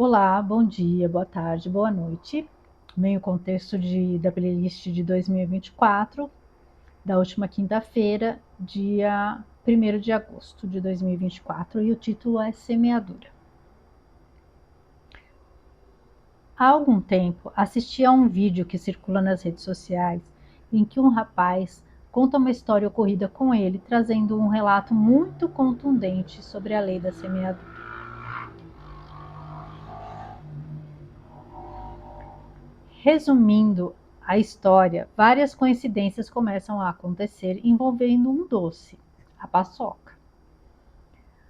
Olá, bom dia, boa tarde, boa noite. Meio contexto da playlist de 2024, da última quinta-feira, dia 1º de agosto de 2024, e o título é Semeadura. Há algum tempo assisti a um vídeo que circula nas redes sociais em que um rapaz conta uma história ocorrida com ele, trazendo um relato muito contundente sobre a lei da semeadura. Resumindo a história, várias coincidências começam a acontecer envolvendo um doce, a paçoca.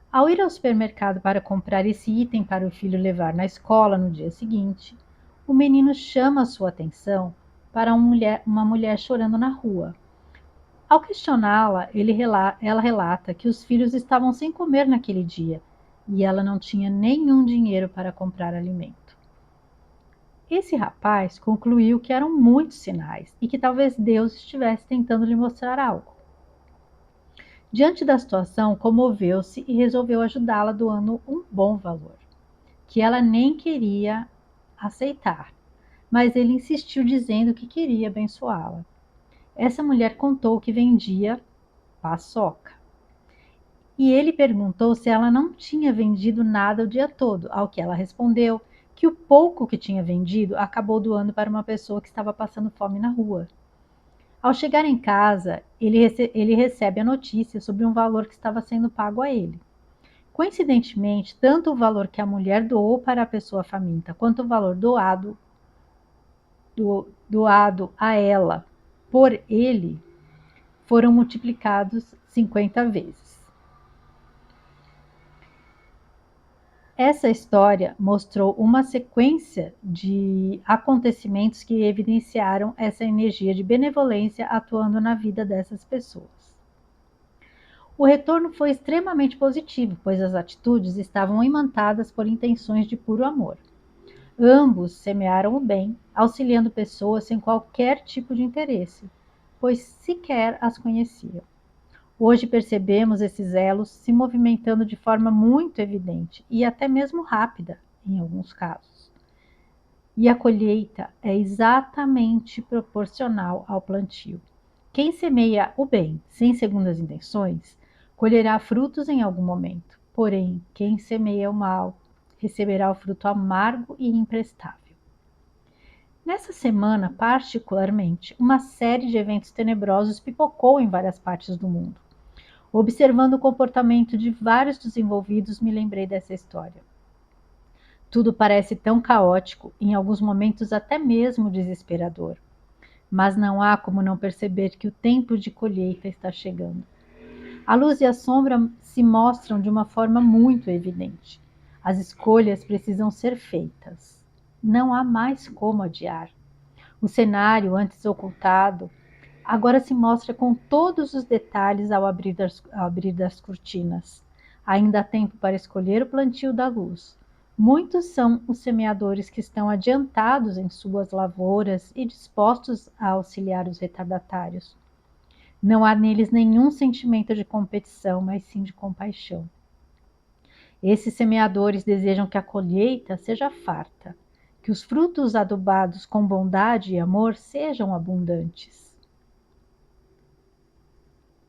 Ao ir ao supermercado para comprar esse item para o filho levar na escola no dia seguinte, o menino chama sua atenção para uma mulher chorando na rua. Ao questioná-la, ela relata que os filhos estavam sem comer naquele dia e ela não tinha nenhum dinheiro para comprar alimento. Esse rapaz concluiu que eram muitos sinais e que talvez Deus estivesse tentando lhe mostrar algo. Diante da situação, comoveu-se e resolveu ajudá-la doando um bom valor, que ela nem queria aceitar, mas ele insistiu dizendo que queria abençoá-la. Essa mulher contou que vendia paçoca. E ele perguntou se ela não tinha vendido nada o dia todo, ao que ela respondeu que o pouco que tinha vendido acabou doando para uma pessoa que estava passando fome na rua. Ao chegar em casa, ele recebe a notícia sobre um valor que estava sendo pago a ele. Coincidentemente, tanto o valor que a mulher doou para a pessoa faminta, quanto o valor doado a ela por ele, foram multiplicados 50 vezes. Essa história mostrou uma sequência de acontecimentos que evidenciaram essa energia de benevolência atuando na vida dessas pessoas. O retorno foi extremamente positivo, pois as atitudes estavam imantadas por intenções de puro amor. Ambos semearam o bem, auxiliando pessoas sem qualquer tipo de interesse, pois sequer as conheciam. Hoje percebemos esses elos se movimentando de forma muito evidente e até mesmo rápida, em alguns casos. E a colheita é exatamente proporcional ao plantio. Quem semeia o bem sem segundas intenções, colherá frutos em algum momento. Porém, quem semeia o mal, receberá o fruto amargo e imprestável. Nessa semana, particularmente, uma série de eventos tenebrosos pipocou em várias partes do mundo. Observando o comportamento de vários dos envolvidos, me lembrei dessa história. Tudo parece tão caótico, em alguns momentos até mesmo desesperador. Mas não há como não perceber que o tempo de colheita está chegando. A luz e a sombra se mostram de uma forma muito evidente. As escolhas precisam ser feitas. Não há mais como adiar. O cenário, antes ocultado, agora se mostra com todos os detalhes ao abrir das cortinas. Ainda há tempo para escolher o plantio da luz. Muitos são os semeadores que estão adiantados em suas lavouras e dispostos a auxiliar os retardatários. Não há neles nenhum sentimento de competição, mas sim de compaixão. Esses semeadores desejam que a colheita seja farta, que os frutos adubados com bondade e amor sejam abundantes.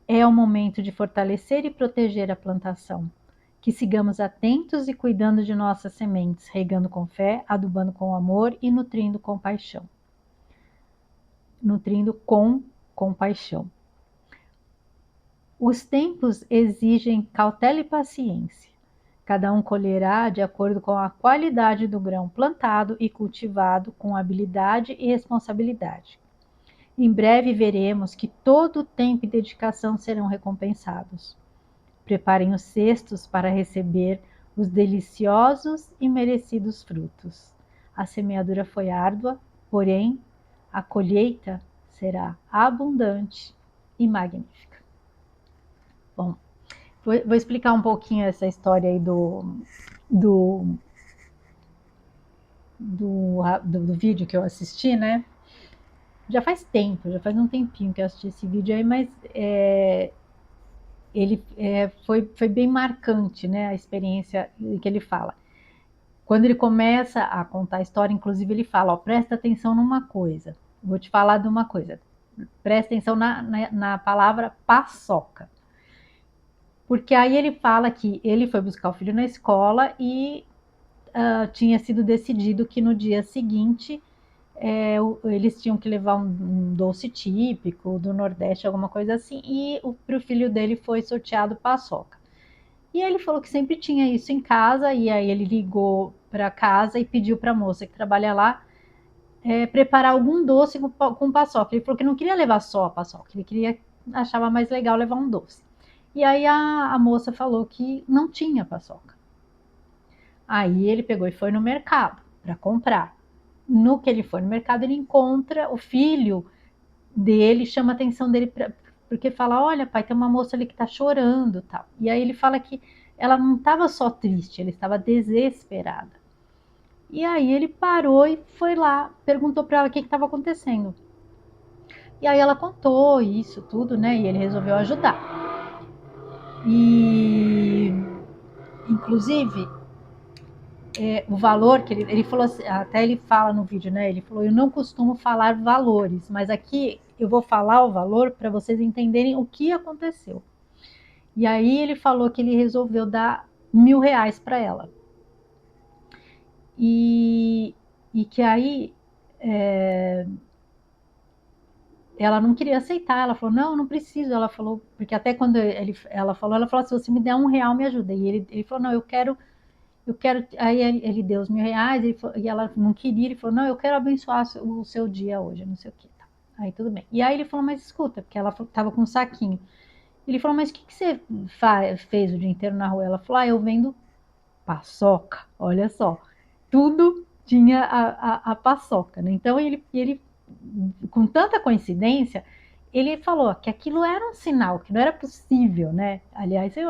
É o momento de fortalecer e proteger a plantação. Que sigamos atentos e cuidando de nossas sementes, regando com fé, adubando com amor e nutrindo com paixão. Nutrindo com compaixão. Os tempos exigem cautela e paciência. Cada um colherá de acordo com a qualidade do grão plantado e cultivado com habilidade e responsabilidade. Em breve veremos que todo o tempo e dedicação serão recompensados. Preparem os cestos para receber os deliciosos e merecidos frutos. A semeadura foi árdua, porém a colheita será abundante e magnífica. Bom, vou explicar um pouquinho essa história aí do vídeo que eu assisti, né? Já faz tempo, já faz um tempinho que eu assisti esse vídeo aí, mas foi bem marcante, né, a experiência que ele fala. quando ele começa a contar a história, inclusive ele fala, ó, presta atenção numa coisa, vou te falar de uma coisa, presta atenção na palavra paçoca. Porque aí ele fala que ele foi buscar o filho na escola e tinha sido decidido que no dia seguinte eles tinham que levar um doce típico do Nordeste, alguma coisa assim, e para o filho dele foi sorteado paçoca. E ele falou que sempre tinha isso em casa, e aí ele ligou para casa e pediu para a moça que trabalha lá preparar algum doce com paçoca. Ele falou que não queria levar só a paçoca, ele achava mais legal levar um doce. E aí a moça falou que não tinha paçoca. Aí ele pegou e foi no mercado para comprar. No que ele foi no mercado, ele encontra o filho dele, chama a atenção dele porque fala, olha pai, tem uma moça ali que está chorando, tal. E aí ele fala que ela não estava só triste, ela estava desesperada. E aí ele parou e foi lá, perguntou para ela o que estava acontecendo. E aí ela contou isso tudo, né? E ele resolveu ajudar. E inclusive o valor que ele falou assim, até ele fala no vídeo, né? Ele falou, eu não costumo falar valores, mas aqui eu vou falar o valor para vocês entenderem o que aconteceu. E aí ele falou que ele resolveu dar R$ 1.000 para ela. E que aí ela não queria aceitar, ela falou, não preciso, ela falou, porque até quando ela falou, se você me der R$ 1 me ajuda, e ele falou, não, eu quero, aí ele deu os R$ 1.000, e ela não queria, ele falou, não, eu quero abençoar o seu dia hoje, não sei o que, tá. Aí tudo bem, e aí ele falou, mas escuta, porque ela tava com um saquinho, ele falou, mas o que você fez o dia inteiro na rua? Ela falou, eu vendo paçoca, olha só, tudo tinha a paçoca, né? Então ele, com tanta coincidência, ele falou que aquilo era um sinal, que não era possível, né? Aliás, eu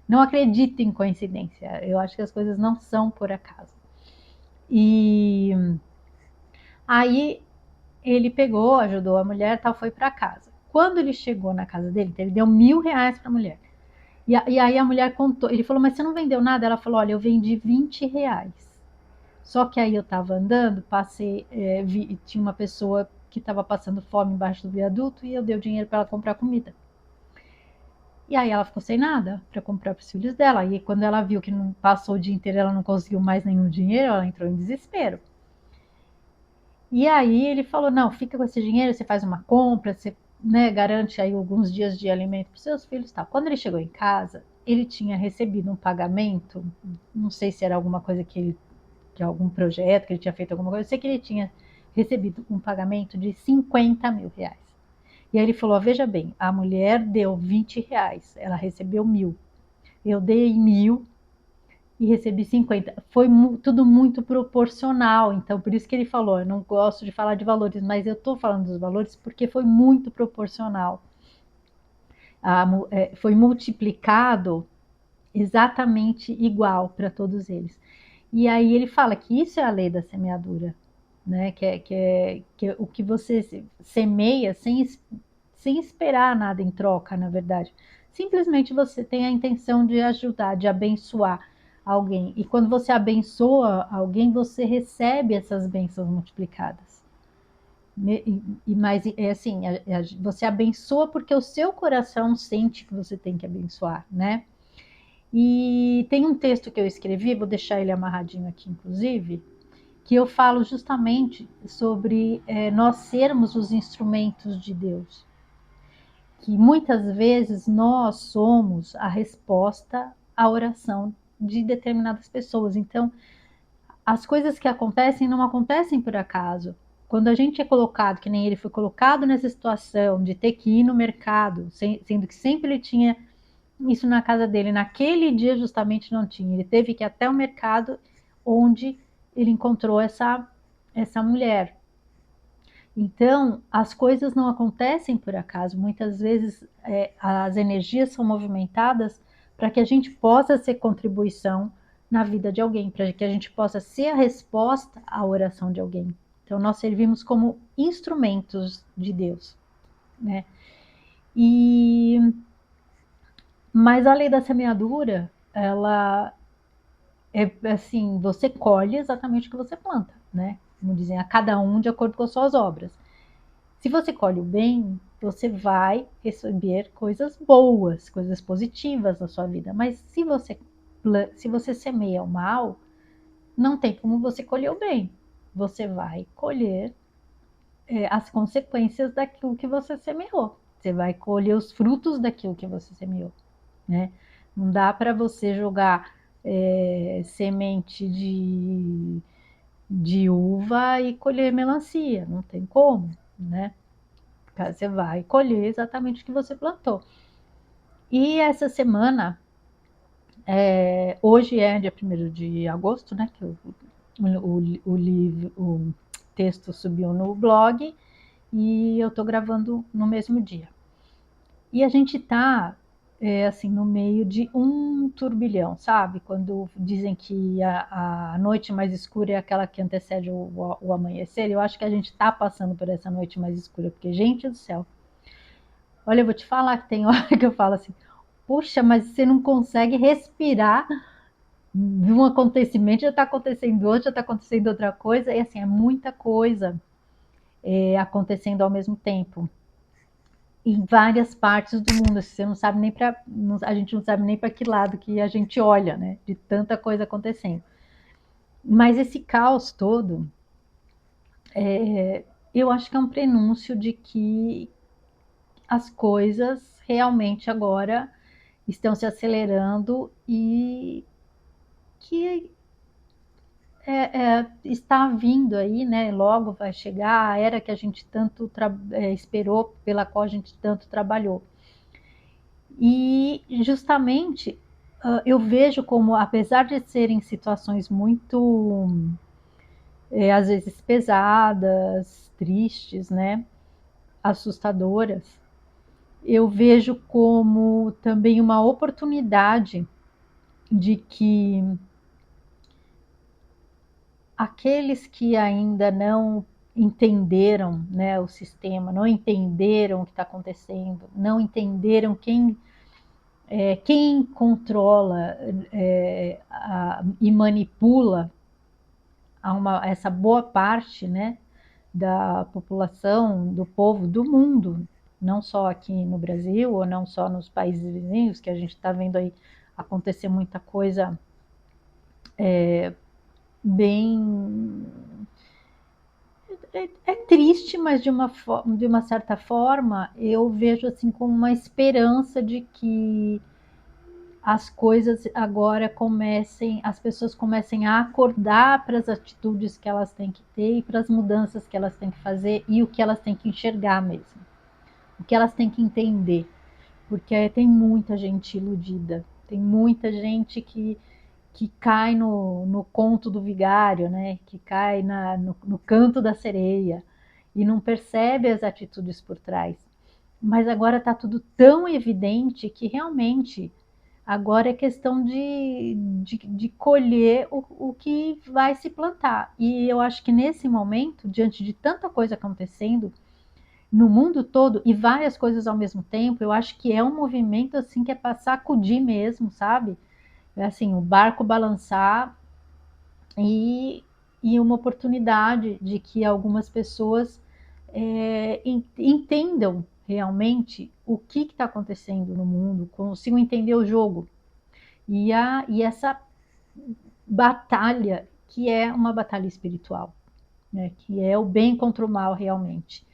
não acredito em coincidência, eu acho que as coisas não são por acaso. E aí ele pegou, ajudou a mulher, tal, foi para casa. Quando ele chegou na casa dele, ele deu R$ 1.000 para a mulher. E aí a mulher contou, ele falou, mas você não vendeu nada? Ela falou, olha, eu vendi R$ 20. Só que aí eu estava andando, passei, tinha uma pessoa que estava passando fome embaixo do viaduto e eu dei o dinheiro para ela comprar comida. E aí ela ficou sem nada para comprar para os filhos dela. E quando ela viu que não passou o dia inteiro, ela não conseguiu mais nenhum dinheiro, ela entrou em desespero. E aí ele falou, não, fica com esse dinheiro, você faz uma compra, você, né, garante aí alguns dias de alimento para os seus filhos e tal. Quando ele chegou em casa, ele tinha recebido um pagamento, não sei se era alguma coisa que algum projeto, que ele tinha feito alguma coisa, eu sei que ele tinha recebido um pagamento de R$ 50.000. E aí ele falou, veja bem, a mulher deu R$ 20, ela recebeu 1.000. Eu dei 1.000 e recebi 50. Foi tudo muito proporcional. Então, por isso que ele falou, eu não gosto de falar de valores, mas eu estou falando dos valores porque foi muito proporcional. Foi multiplicado exatamente igual para todos eles. E aí ele fala que isso é a lei da semeadura, né? Que é o que você semeia sem esperar nada em troca, na verdade. Simplesmente você tem a intenção de ajudar, de abençoar alguém. E quando você abençoa alguém, você recebe essas bênçãos multiplicadas. Mas é assim, você abençoa porque o seu coração sente que você tem que abençoar, né? E tem um texto que eu escrevi, vou deixar ele amarradinho aqui, inclusive, que eu falo justamente sobre nós sermos os instrumentos de Deus. Que muitas vezes nós somos a resposta à oração de determinadas pessoas. Então, as coisas que acontecem não acontecem por acaso. Quando a gente é colocado, que nem ele foi colocado nessa situação de ter que ir no mercado, sendo que sempre ele tinha isso na casa dele, naquele dia justamente não tinha. Ele teve que ir até o mercado onde ele encontrou essa mulher. Então, as coisas não acontecem por acaso. Muitas vezes as energias são movimentadas para que a gente possa ser contribuição na vida de alguém, para que a gente possa ser a resposta à oração de alguém. Então, nós servimos como instrumentos de Deus, né? Mas a lei da semeadura, ela assim, você colhe exatamente o que você planta, né? Como dizem, a cada um de acordo com as suas obras. Se você colhe o bem, você vai receber coisas boas, coisas positivas na sua vida. Mas se você semeia o mal, não tem como você colher o bem. Você vai colher as consequências daquilo que você semeou. Você vai colher os frutos daquilo que você semeou, né? Não dá para você jogar semente de uva e colher melancia, não tem como, né? Você vai colher exatamente o que você plantou. E essa semana, hoje é dia 1º de agosto, né? Que o texto subiu no blog e eu estou gravando no mesmo dia. E a gente está assim, no meio de um turbilhão, sabe? Quando dizem que a noite mais escura é aquela que antecede o amanhecer, eu acho que a gente está passando por essa noite mais escura, porque, gente do céu, olha, eu vou te falar que tem hora que eu falo assim, puxa, mas você não consegue respirar de um acontecimento, já está acontecendo outro, já está acontecendo outra coisa, e assim, é muita coisa acontecendo ao mesmo tempo em várias partes do mundo. Você não sabe nem para, a gente não sabe nem para que lado que a gente olha, né? De tanta coisa acontecendo. Mas esse caos todo, eu acho que é um prenúncio de que as coisas realmente agora estão se acelerando e que está vindo aí, né? Logo vai chegar a era que a gente tanto esperou, pela qual a gente tanto trabalhou. E justamente eu vejo como, apesar de serem situações muito, às vezes pesadas, tristes, né, assustadoras, eu vejo como também uma oportunidade de que aqueles que ainda não entenderam, né, o sistema, não entenderam o que está acontecendo, não entenderam quem controla e manipula essa boa parte, né, da população, do povo, do mundo, não só aqui no Brasil ou não só nos países vizinhos, que a gente está vendo aí acontecer muita coisa bem. É triste, mas de uma certa forma eu vejo assim como uma esperança de que as coisas agora as pessoas comecem a acordar para as atitudes que elas têm que ter e para as mudanças que elas têm que fazer e o que elas têm que enxergar mesmo, o que elas têm que entender, porque tem muita gente iludida, tem muita gente que cai no conto do vigário, né? Que cai no canto da sereia e não percebe as atitudes por trás. Mas agora está tudo tão evidente que realmente agora é questão de colher o que vai se plantar. E eu acho que nesse momento, diante de tanta coisa acontecendo no mundo todo e várias coisas ao mesmo tempo, eu acho que é um movimento assim que é para sacudir mesmo, sabe? É assim, o barco balançar e, e uma oportunidade de que algumas pessoas entendam realmente o que está acontecendo no mundo, consigam entender o jogo e essa batalha que é uma batalha espiritual, né, que é o bem contra o mal realmente.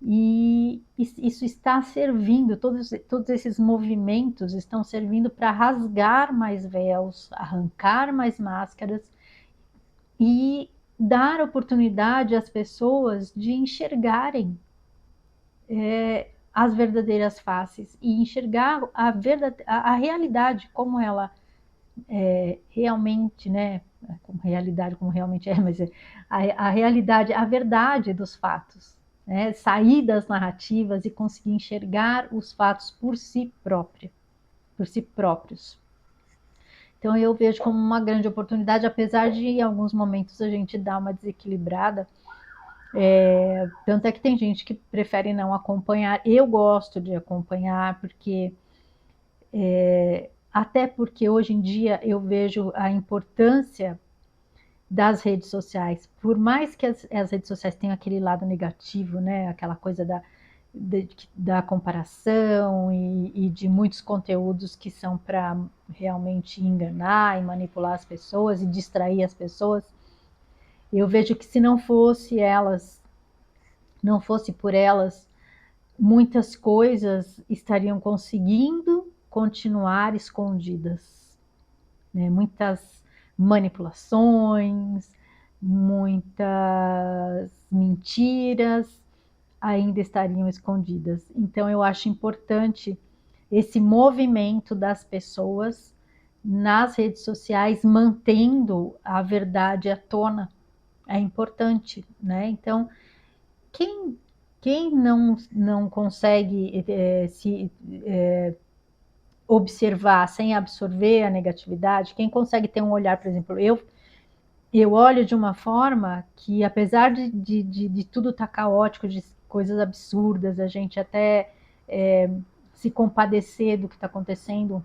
E isso está servindo, todos esses movimentos estão servindo para rasgar mais véus, arrancar mais máscaras e dar oportunidade às pessoas de enxergarem as verdadeiras faces e enxergar a realidade como ela realmente, né? Como realidade, como realmente é, mas a realidade, a verdade dos fatos, né? Sair das narrativas e conseguir enxergar os fatos por si próprios. Então eu vejo como uma grande oportunidade, apesar de em alguns momentos a gente dar uma desequilibrada. Tanto é que tem gente que prefere não acompanhar. Eu gosto de acompanhar porque até porque hoje em dia eu vejo a importância das redes sociais, por mais que as redes sociais tenham aquele lado negativo, né, aquela coisa da comparação e de muitos conteúdos que são para realmente enganar e manipular as pessoas e distrair as pessoas, eu vejo que se não fosse elas, não fosse por elas, muitas coisas estariam conseguindo continuar escondidas, né? Muitas manipulações, muitas mentiras ainda estariam escondidas. Então eu acho importante esse movimento das pessoas nas redes sociais mantendo a verdade à tona. É importante, né? Então, quem, quem não consegue se observar sem absorver a negatividade, quem consegue ter um olhar, por exemplo, eu olho de uma forma que, apesar de tudo estar caótico, de coisas absurdas, a gente até se compadecer do que está acontecendo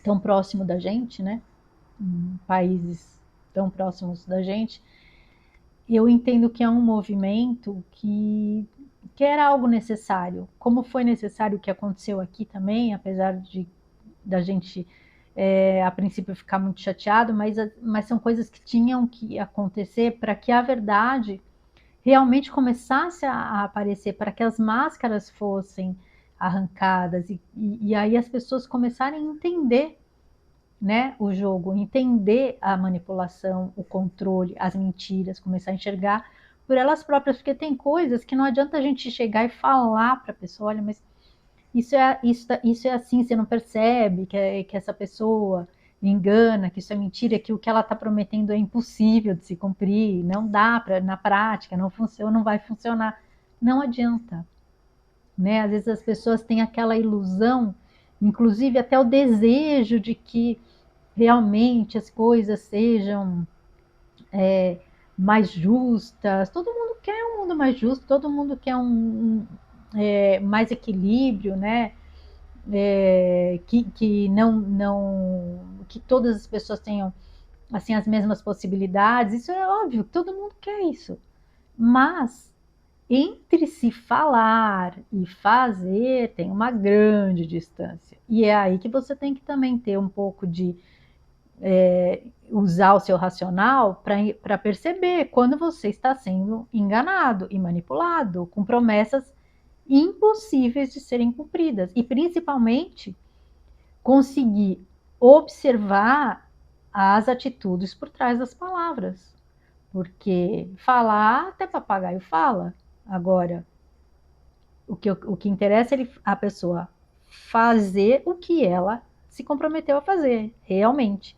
tão próximo da gente, né? Em países tão próximos da gente, eu entendo que é um movimento que era algo necessário, como foi necessário o que aconteceu aqui também, apesar da gente a princípio ficar muito chateado, mas são coisas que tinham que acontecer para que a verdade realmente começasse a aparecer, para que as máscaras fossem arrancadas e aí as pessoas começarem a entender, né, o jogo, entender a manipulação, o controle, as mentiras, começar a enxergar por elas próprias, porque tem coisas que não adianta a gente chegar e falar para a pessoa, olha, mas isso é assim, você não percebe que essa pessoa engana, que isso é mentira, que o que ela está prometendo é impossível de se cumprir, não dá para na prática, não funciona, não vai funcionar. Não adianta, né? Às vezes as pessoas têm aquela ilusão, inclusive até o desejo de que realmente as coisas sejam mais justas. Todo mundo quer um mundo mais justo, todo mundo quer mais equilíbrio, né? Que que todas as pessoas tenham assim as mesmas possibilidades. Isso é óbvio, todo mundo quer isso. Mas entre se falar e fazer tem uma grande distância. E é aí que você tem que também ter um pouco de usar o seu racional para perceber quando você está sendo enganado e manipulado com promessas impossíveis de serem cumpridas. E principalmente conseguir observar as atitudes por trás das palavras. Porque falar, até papagaio fala. Agora, o que interessa é a pessoa fazer o que ela se comprometeu a fazer, realmente.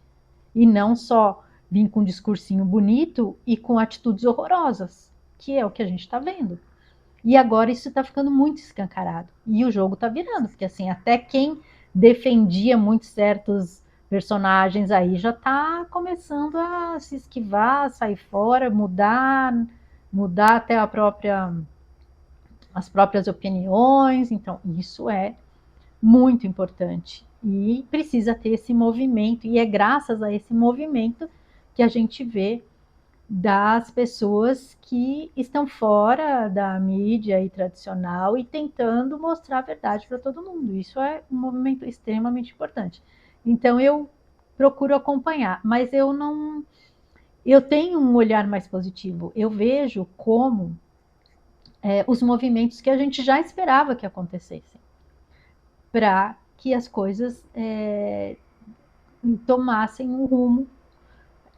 E não só vir com um discursinho bonito e com atitudes horrorosas, que é o que a gente está vendo. E agora isso está ficando muito escancarado. E o jogo está virando, porque assim, até quem defendia muito certos personagens aí já está começando a se esquivar, sair fora, mudar até as próprias opiniões. Então, isso é muito importante. E precisa ter esse movimento, e é graças a esse movimento que a gente vê das pessoas que estão fora da mídia e tradicional e tentando mostrar a verdade para todo mundo. Isso é um movimento extremamente importante. Então eu procuro acompanhar, mas eu não, eu tenho um olhar mais positivo. Eu vejo como os movimentos que a gente já esperava que acontecessem, para que as coisas tomassem um rumo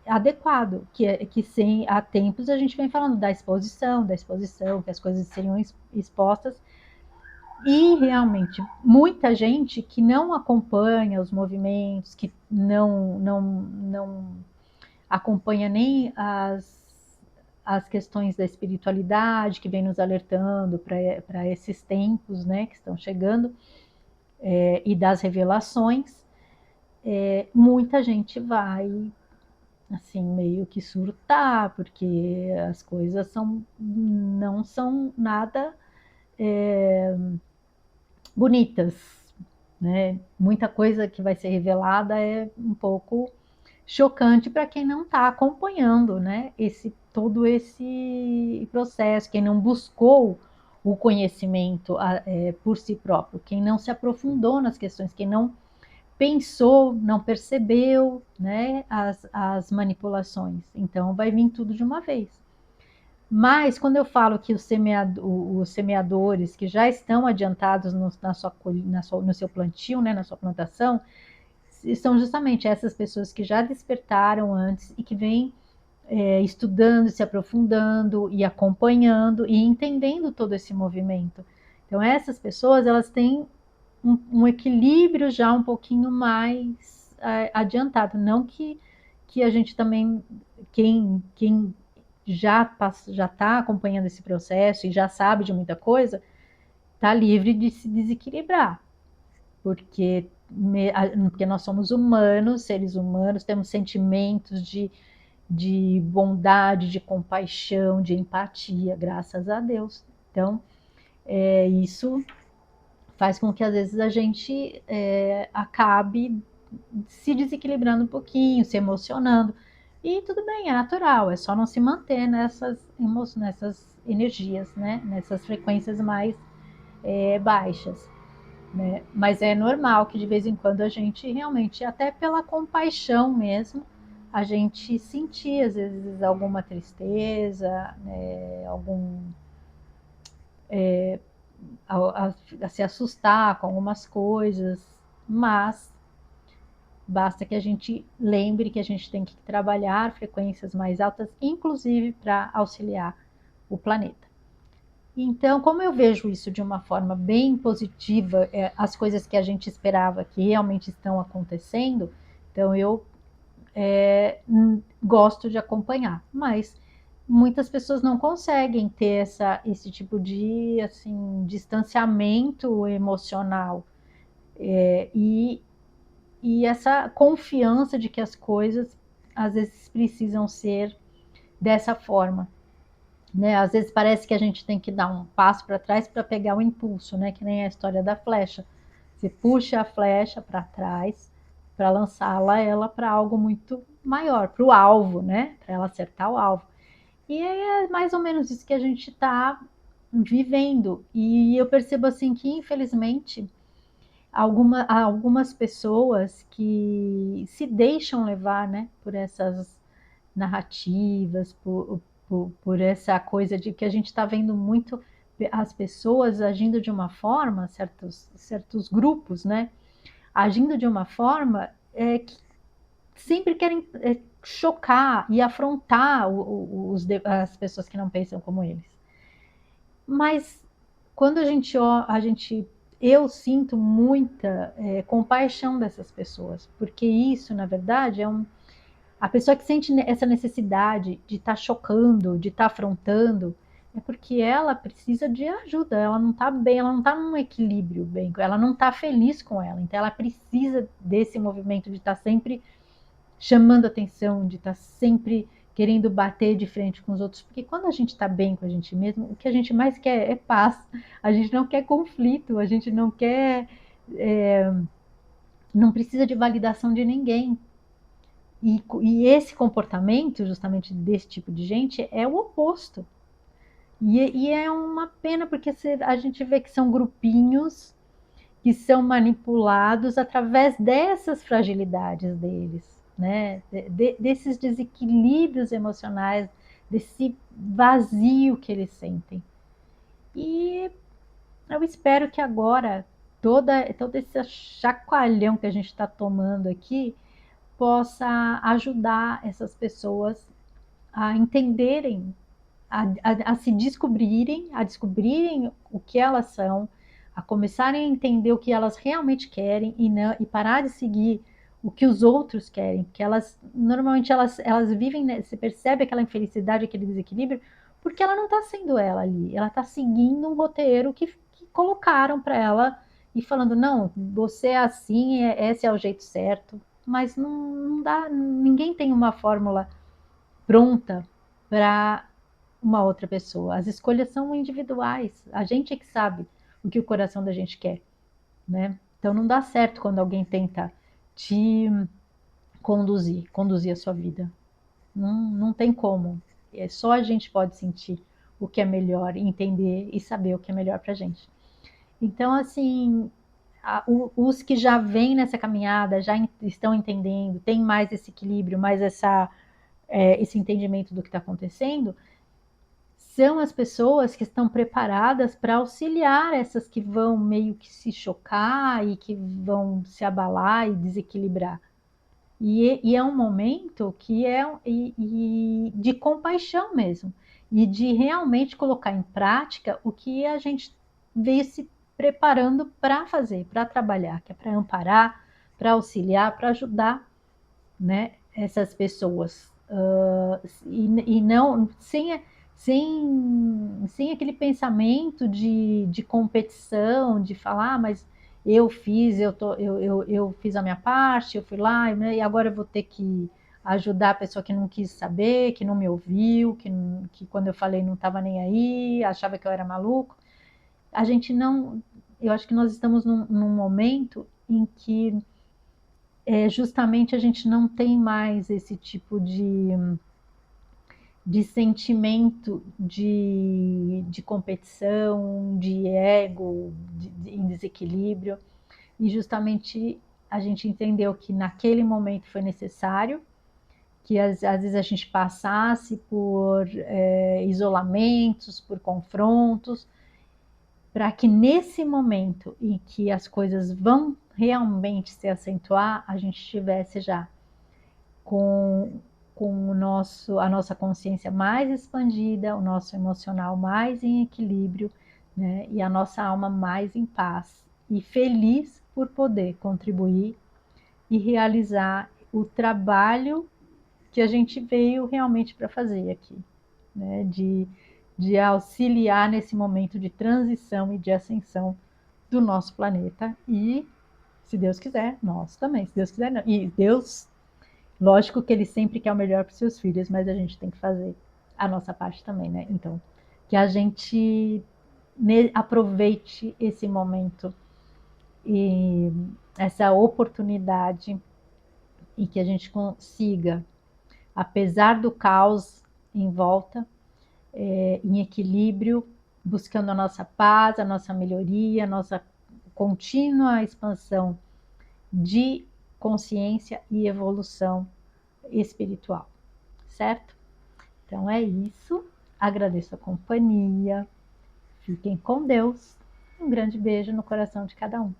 adequado, que sem há tempos a gente vem falando da exposição, que as coisas seriam expostas, e realmente muita gente que não acompanha os movimentos, que não acompanha nem as questões da espiritualidade, que vem nos alertando para esses tempos, né, que estão chegando, e das revelações, muita gente vai assim, meio que surtar, porque as coisas não são nada bonitas, né? Muita coisa que vai ser revelada é um pouco chocante para quem não está acompanhando, né? Todo esse processo, quem não buscou o conhecimento por si próprio, quem não se aprofundou nas questões, quem não pensou, não percebeu, né, as manipulações. Então vai vir tudo de uma vez. Mas quando eu falo que os semeadores que já estão adiantados no seu plantio, né, na sua plantação, são justamente essas pessoas que já despertaram antes e que vêm estudando, se aprofundando e acompanhando e entendendo todo esse movimento. Então essas pessoas elas têm um equilíbrio já um pouquinho mais adiantado, não que a gente também quem já está acompanhando esse processo e já sabe de muita coisa, está livre de se desequilibrar, porque, porque nós somos humanos, seres humanos, temos sentimentos de bondade, de compaixão, de empatia, graças a Deus. Então, isso faz com que às vezes a gente acabe se desequilibrando um pouquinho, se emocionando. E tudo bem, é natural, é só não se manter nessas energias, né? Nessas frequências mais baixas. Né? Mas é normal que de vez em quando a gente realmente, até pela compaixão mesmo, a gente sentir às vezes alguma tristeza, né? A se assustar com algumas coisas, mas basta que a gente lembre que a gente tem que trabalhar frequências mais altas, inclusive para auxiliar o planeta. Então, como eu vejo isso de uma forma bem positiva, as coisas que a gente esperava que realmente estão acontecendo, então eu gosto de acompanhar, mas muitas pessoas não conseguem ter esse tipo de assim, distanciamento emocional e, e essa confiança de que as coisas às vezes precisam ser dessa forma. Né? Às vezes parece que a gente tem que dar um passo para trás para pegar o impulso, né? Que nem a história da flecha. Você puxa a flecha para trás para lançá-la ela para algo muito maior, para o alvo, né? Para ela acertar o alvo. E é mais ou menos isso que a gente está vivendo. E eu percebo assim que, infelizmente, algumas pessoas que se deixam levar, né, por essas narrativas, por essa coisa de que a gente está vendo muito as pessoas agindo de uma forma, certos grupos, né, agindo de uma forma que sempre querem chocar e afrontar as pessoas que não pensam como eles. Mas quando eu sinto muita compaixão dessas pessoas, porque isso, na verdade, a pessoa que sente essa necessidade de estar chocando, de estar afrontando, é porque ela precisa de ajuda, ela não está bem, ela não está num equilíbrio bem, ela não está feliz com ela, então ela precisa desse movimento de estar sempre chamando atenção, de estar sempre querendo bater de frente com os outros, porque quando a gente está bem com a gente mesmo, o que a gente mais quer é paz, a gente não quer conflito, a gente não quer, não precisa de validação de ninguém. E esse comportamento, justamente desse tipo de gente, é o oposto. E é uma pena, porque a gente vê que são grupinhos que são manipulados através dessas fragilidades deles, né? Desses desequilíbrios emocionais, desse vazio que eles sentem. E eu espero que agora todo esse chacoalhão que a gente está tomando aqui possa ajudar essas pessoas a entenderem, a se descobrirem, a descobrirem o que elas são, a começarem a entender o que elas realmente querem e parar de seguir o que os outros querem, porque normalmente elas vivem, né, você percebe aquela infelicidade, aquele desequilíbrio, porque ela não está sendo ela ali, ela está seguindo um roteiro que colocaram para ela e falando, não, você é assim, esse é o jeito certo, mas não dá, ninguém tem uma fórmula pronta para uma outra pessoa. As escolhas são individuais. A gente é que sabe o que o coração da gente quer, né? Então não dá certo quando alguém tenta te conduzir a sua vida. Não tem como. É só a gente pode sentir o que é melhor, entender e saber o que é melhor para a gente. Então, assim, os que já vêm nessa caminhada, já estão entendendo, tem mais esse equilíbrio, mais esse entendimento do que está acontecendo, são as pessoas que estão preparadas para auxiliar essas que vão meio que se chocar e que vão se abalar e desequilibrar. E é um momento que de compaixão mesmo, e de realmente colocar em prática o que a gente veio se preparando para fazer, para trabalhar, que é para amparar, para auxiliar, para ajudar, né, essas pessoas. E não sem aquele pensamento de competição, de falar, mas eu fiz, eu fiz a minha parte, eu fui lá, né, e agora eu vou ter que ajudar a pessoa que não quis saber, que não me ouviu, que quando eu falei não estava nem aí, achava que eu era maluco. A gente não. Eu acho que nós estamos num momento em que justamente a gente não tem mais esse tipo de sentimento de competição, de ego, em desequilíbrio, e justamente a gente entendeu que naquele momento foi necessário que às vezes a gente passasse por isolamentos, por confrontos, para que nesse momento em que as coisas vão realmente se acentuar, a gente estivesse já com, a nossa consciência mais expandida, o nosso emocional mais em equilíbrio, né? E a nossa alma mais em paz e feliz por poder contribuir e realizar o trabalho que a gente veio realmente para fazer aqui, né? De auxiliar nesse momento de transição e de ascensão do nosso planeta e, se Deus quiser, nós também, se Deus quiser, não. E Deus, lógico que ele sempre quer o melhor para os seus filhos, mas a gente tem que fazer a nossa parte também, né? Então, que a gente aproveite esse momento e essa oportunidade e que a gente consiga, apesar do caos em volta, em equilíbrio, buscando a nossa paz, a nossa melhoria, a nossa contínua expansão de consciência e evolução espiritual, certo? Então é isso. Agradeço a companhia. Fiquem com Deus. Um grande beijo no coração de cada um.